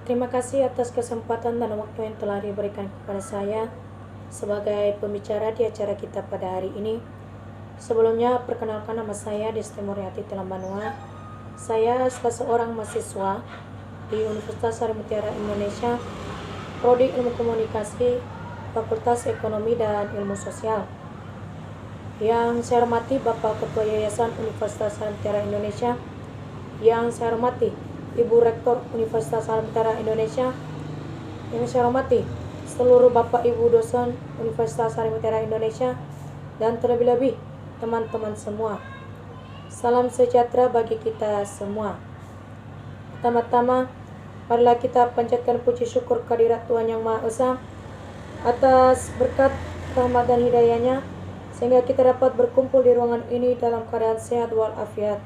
Terima kasih atas kesempatan dan waktu yang telah diberikan kepada saya sebagai pembicara di acara kita pada hari ini. Sebelumnya, perkenalkan nama saya Desti Muriati Telambanua. Saya salah seorang mahasiswa di Universitas Sari Mutiara Indonesia, Prodi Ilmu Komunikasi, Fakultas Ekonomi dan Ilmu Sosial. Yang saya hormati Bapak Ketua Yayasan Universitas Sari Mutiara Indonesia, yang saya hormati Ibu Rektor Universitas Sari Mutiara Indonesia, yang saya hormati seluruh Bapak Ibu dosen Universitas Sari Mutiara Indonesia, dan terlebih-lebih teman-teman semua. Salam sejahtera bagi kita semua. Pertama-tama, marilah kita panjatkan puji syukur kehadirat Tuhan Yang Maha Esa atas berkat rahmat dan hidayahnya, sehingga kita dapat berkumpul di ruangan ini dalam keadaan sehat walafiat.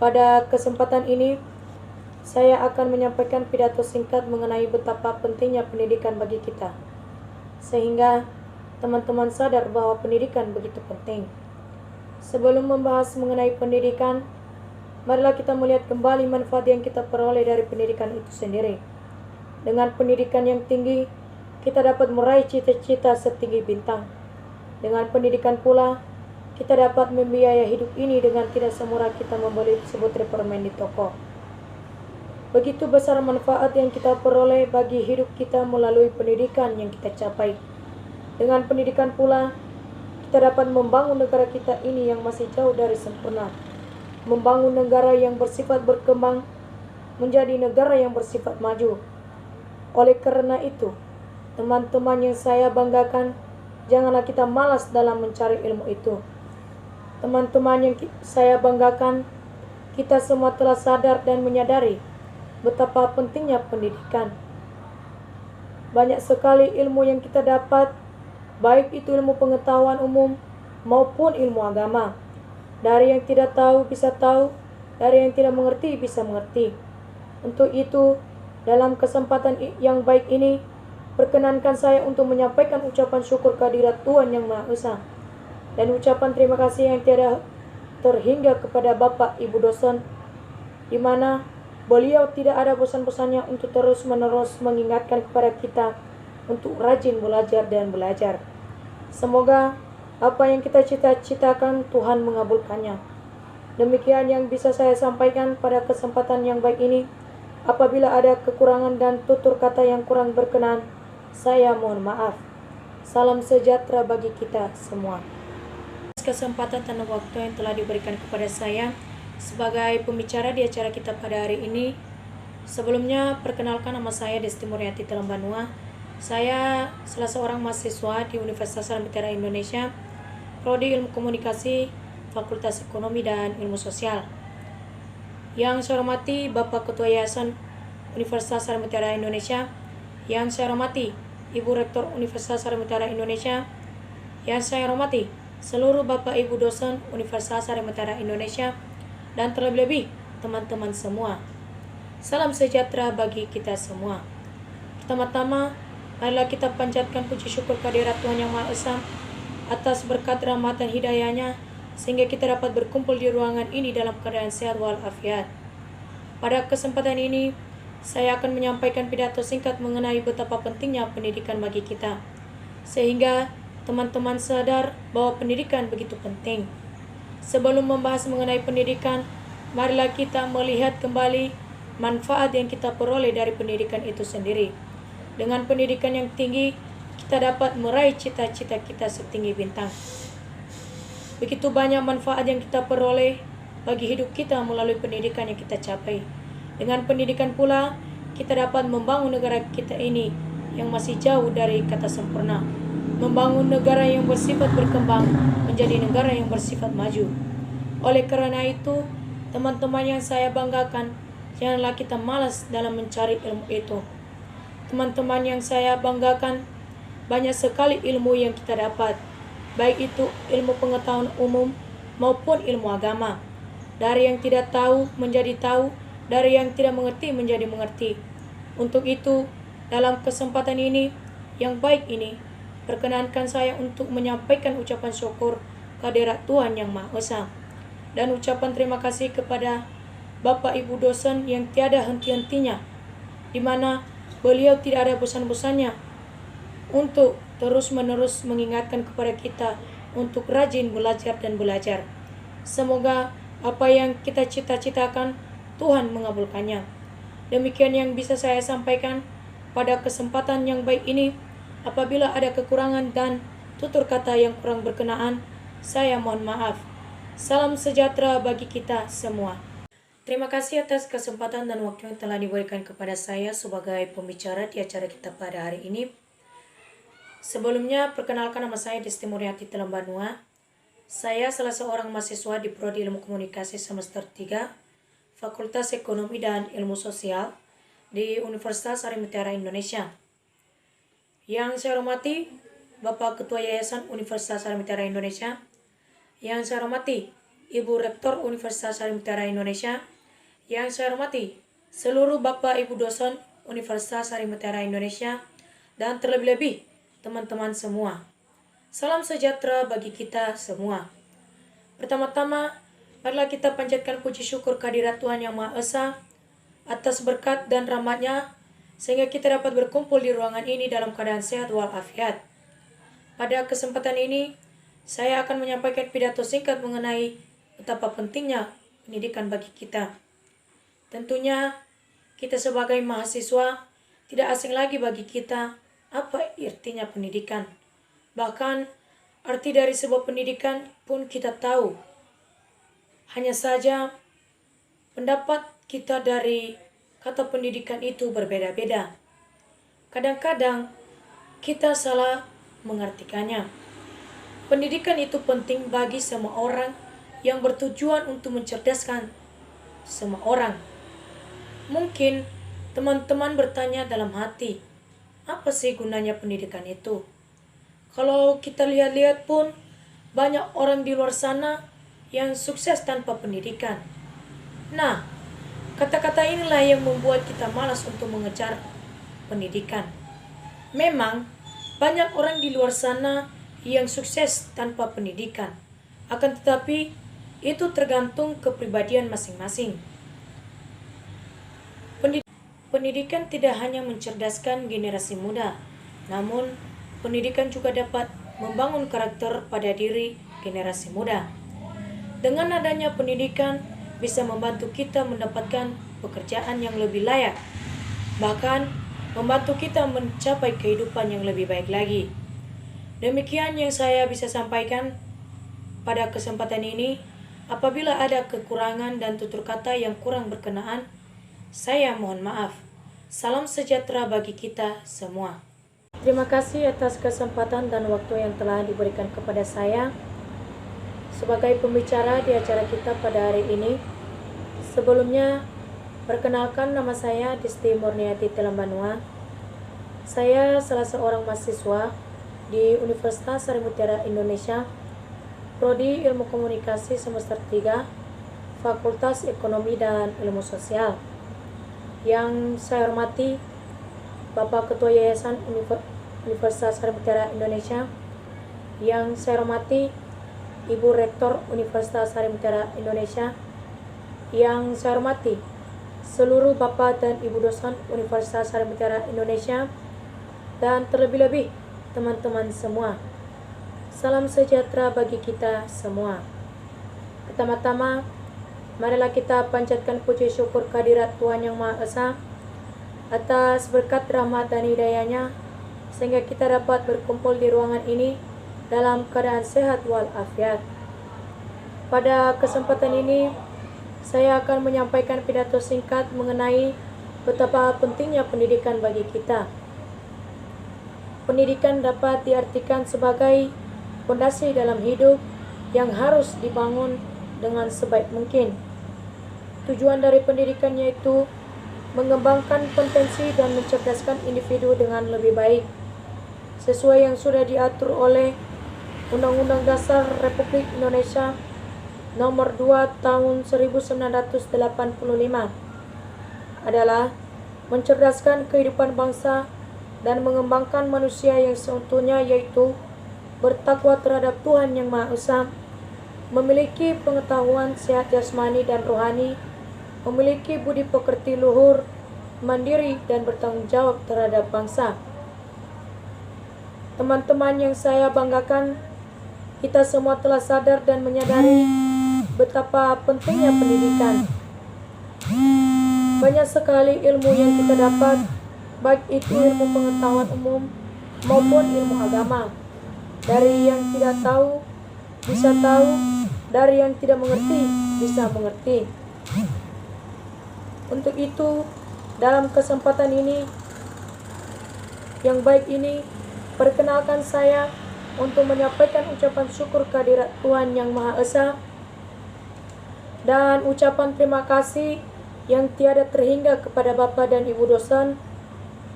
Pada kesempatan ini, saya akan menyampaikan pidato singkat mengenai betapa pentingnya pendidikan bagi kita, sehingga teman-teman sadar bahwa pendidikan begitu penting. Sebelum membahas mengenai pendidikan, marilah kita melihat kembali manfaat yang kita peroleh dari pendidikan itu sendiri. Dengan pendidikan yang tinggi, kita dapat meraih cita-cita setinggi bintang. Dengan pendidikan pula, kita dapat membiayai hidup ini dengan tidak semurah kita membeli sebutir permen di toko. Begitu besar manfaat yang kita peroleh bagi hidup kita melalui pendidikan yang kita capai. Dengan pendidikan pula, kita dapat membangun negara kita ini yang masih jauh dari sempurna. Membangun negara yang bersifat berkembang menjadi negara yang bersifat maju. Oleh karena itu, teman-teman yang saya banggakan, janganlah kita malas dalam mencari ilmu itu. Teman-teman yang saya banggakan, kita semua telah sadar dan menyadari betapa pentingnya pendidikan. Banyak sekali ilmu yang kita dapat, baik itu ilmu pengetahuan umum maupun ilmu agama. Dari yang tidak tahu bisa tahu, dari yang tidak mengerti bisa mengerti. Untuk itu, dalam kesempatan yang baik ini, perkenankan saya untuk menyampaikan ucapan syukur kehadirat Tuhan Yang Maha Esa, dan ucapan terima kasih yang tiada terhingga kepada Bapak Ibu dosen, di mana beliau tidak ada bosan-bosannya untuk terus-menerus mengingatkan kepada kita untuk rajin belajar dan belajar. Semoga apa yang kita cita-citakan Tuhan mengabulkannya. Demikian yang bisa saya sampaikan pada kesempatan yang baik ini. Apabila ada kekurangan dan tutur kata yang kurang berkenan, saya mohon maaf. Salam sejahtera bagi kita semua. Kesempatan dan waktu yang telah diberikan kepada saya sebagai pembicara di acara kita pada hari ini. Sebelumnya, perkenalkan nama saya Desti Muriati Telambanua. Saya salah seorang mahasiswa di Universitas Sari Mutiara Indonesia, Prodi Ilmu Komunikasi, Fakultas Ekonomi dan Ilmu Sosial. Yang saya hormati Bapak Ketua Yayasan Universitas Sari Mutiara Indonesia, yang saya hormati Ibu Rektor Universitas Sari Mutiara Indonesia, yang saya hormati seluruh Bapak Ibu dosen Universitas Sari Mutiara Indonesia, dan terlebih-lebih teman-teman semua. Salam sejahtera bagi kita semua. Pertama-tama, marilah kita panjatkan puji syukur kehadirat Tuhan Yang Maha Esa atas berkat rahmat dan hidayahnya, sehingga kita dapat berkumpul di ruangan ini dalam keadaan sehat walafiat. Pada kesempatan ini, saya akan menyampaikan pidato singkat mengenai betapa pentingnya pendidikan bagi kita, sehingga teman-teman sadar bahwa pendidikan begitu penting. Sebelum membahas mengenai pendidikan, marilah kita melihat kembali manfaat yang kita peroleh dari pendidikan itu sendiri. Dengan pendidikan yang tinggi, kita dapat meraih cita-cita kita setinggi bintang. Begitu banyak manfaat yang kita peroleh bagi hidup kita melalui pendidikan yang kita capai. Dengan pendidikan pula, kita dapat membangun negara kita ini yang masih jauh dari kata sempurna. Membangun negara yang bersifat berkembang menjadi negara yang bersifat maju. Oleh karena itu, teman-teman yang saya banggakan, janganlah kita malas dalam mencari ilmu itu. Teman-teman yang saya banggakan, banyak sekali ilmu yang kita dapat, baik itu ilmu pengetahuan umum maupun ilmu agama. Dari yang tidak tahu menjadi tahu, dari yang tidak mengerti menjadi mengerti. Untuk itu, dalam kesempatan ini yang baik ini, perkenankan saya untuk menyampaikan ucapan syukur kehadirat Tuhan Yang Maha Esa, dan ucapan terima kasih kepada Bapak Ibu dosen yang tiada henti-hentinya di mana beliau tidak ada bosan-bosannya untuk terus-menerus mengingatkan kepada kita untuk rajin belajar dan belajar. Semoga apa yang kita cita-citakan Tuhan mengabulkannya. Demikian yang bisa saya sampaikan pada kesempatan yang baik ini. Apabila ada kekurangan dan tutur kata yang kurang berkenaan, saya mohon maaf. Salam sejahtera bagi kita semua. Terima kasih atas kesempatan dan waktu yang telah diberikan kepada saya sebagai pembicara di acara kita pada hari ini. Sebelumnya, perkenalkan nama saya Desti Muriati Telembanua. Saya salah seorang mahasiswa di Prodi Ilmu Komunikasi semester 3, Fakultas Ekonomi dan Ilmu Sosial di Universitas Harimutiara Indonesia. Yang saya hormati Bapak Ketua Yayasan Universitas Harimutiara Indonesia, yang saya hormati Ibu Rektor Universitas Harimutiara Indonesia, yang saya hormati seluruh Bapak Ibu dosen Universitas Harimutiara Indonesia, dan terlebih-lebih teman-teman semua. Salam sejahtera bagi kita semua. Pertama-tama, marilah kita panjatkan puji syukur kehadirat Tuhan Yang Maha Esa atas berkat dan rahmat-Nya sehingga kita dapat berkumpul di ruangan ini dalam keadaan sehat walafiat. Pada kesempatan ini, saya akan menyampaikan pidato singkat mengenai betapa pentingnya pendidikan bagi kita. Tentunya, kita sebagai mahasiswa tidak asing lagi bagi kita apa artinya pendidikan. Bahkan, arti dari sebuah pendidikan pun kita tahu. Hanya saja, pendapat kita dari kata pendidikan itu berbeda-beda. Kadang-kadang kita salah mengartikannya. Pendidikan itu penting bagi semua orang yang bertujuan untuk mencerdaskan semua orang. Mungkin teman-teman bertanya dalam hati, apa sih gunanya pendidikan itu? Kalau kita lihat-lihat pun, banyak orang di luar sana yang sukses tanpa pendidikan. Nah, kata-kata inilah yang membuat kita malas untuk mengejar pendidikan. Memang, banyak orang di luar sana yang sukses tanpa pendidikan. Akan tetapi, itu tergantung kepribadian masing-masing. Pendidikan tidak hanya mencerdaskan generasi muda, namun pendidikan juga dapat membangun karakter pada diri generasi muda. Dengan adanya pendidikan, bisa membantu kita mendapatkan pekerjaan yang lebih layak, bahkan membantu kita mencapai kehidupan yang lebih baik lagi. Demikian yang saya bisa sampaikan pada kesempatan ini. Apabila ada kekurangan dan tutur kata yang kurang berkenaan, saya mohon maaf. Salam sejahtera bagi kita semua. Terima kasih atas kesempatan dan waktu yang telah diberikan kepada saya sebagai pembicara di acara kita pada hari ini. Sebelumnya, perkenalkan nama saya Desti Muriati Telembanua. Saya salah seorang mahasiswa di Universitas Harimutiara Indonesia, Prodi Ilmu Komunikasi semester 3, Fakultas Ekonomi dan Ilmu Sosial. Yang saya hormati Bapak Ketua Yayasan Universitas Harimutiara Indonesia, yang saya hormati Ibu Rektor Universitas Harimutiara Indonesia, yang saya hormati seluruh Bapak dan Ibu dosen Universitas Harimutiara Indonesia, dan terlebih-lebih teman-teman semua. Salam sejahtera bagi kita semua. Pertama-tama, marilah kita panjatkan puji syukur kehadirat Tuhan Yang Maha Esa atas berkat rahmat dan hidayah-Nya sehingga kita dapat berkumpul di ruangan ini dalam keadaan sehat walafiat. Pada kesempatan ini, saya akan menyampaikan pidato singkat mengenai betapa pentingnya pendidikan bagi kita. Pendidikan dapat diartikan sebagai fondasi dalam hidup yang harus dibangun dengan sebaik mungkin. Tujuan dari pendidikan yaitu mengembangkan potensi dan mencerdaskan individu dengan lebih baik, sesuai yang sudah diatur oleh Undang-Undang Dasar Republik Indonesia Nomor 2 Tahun 1985 adalah mencerdaskan kehidupan bangsa dan mengembangkan manusia yang seutuhnya, yaitu bertakwa terhadap Tuhan Yang Maha Esa, memiliki pengetahuan sehat jasmani dan rohani, memiliki budi pekerti luhur, mandiri, dan bertanggung jawab terhadap bangsa. Teman-teman yang saya banggakan, kita semua telah sadar dan menyadari betapa pentingnya pendidikan. Banyak sekali ilmu yang kita dapat, baik itu ilmu pengetahuan umum maupun ilmu agama. Dari yang tidak tahu, bisa tahu. Dari yang tidak mengerti, bisa mengerti. Untuk itu, dalam kesempatan ini, yang baik ini, perkenalkan saya untuk menyampaikan ucapan syukur kehadirat Tuhan Yang Maha Esa dan ucapan terima kasih yang tiada terhingga kepada Bapak dan Ibu dosen,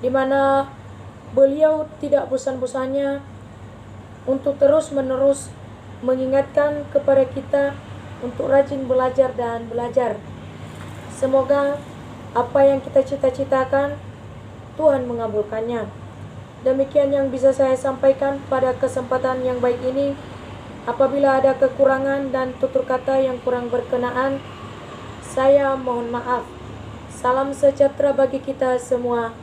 di mana beliau tidak bosan-bosannya untuk terus-menerus mengingatkan kepada kita untuk rajin belajar dan belajar. Semoga apa yang kita cita-citakan, Tuhan mengabulkannya. Demikian yang bisa saya sampaikan pada kesempatan yang baik ini. Apabila ada kekurangan dan tutur kata yang kurang berkenaan, saya mohon maaf. Salam sejahtera bagi kita semua.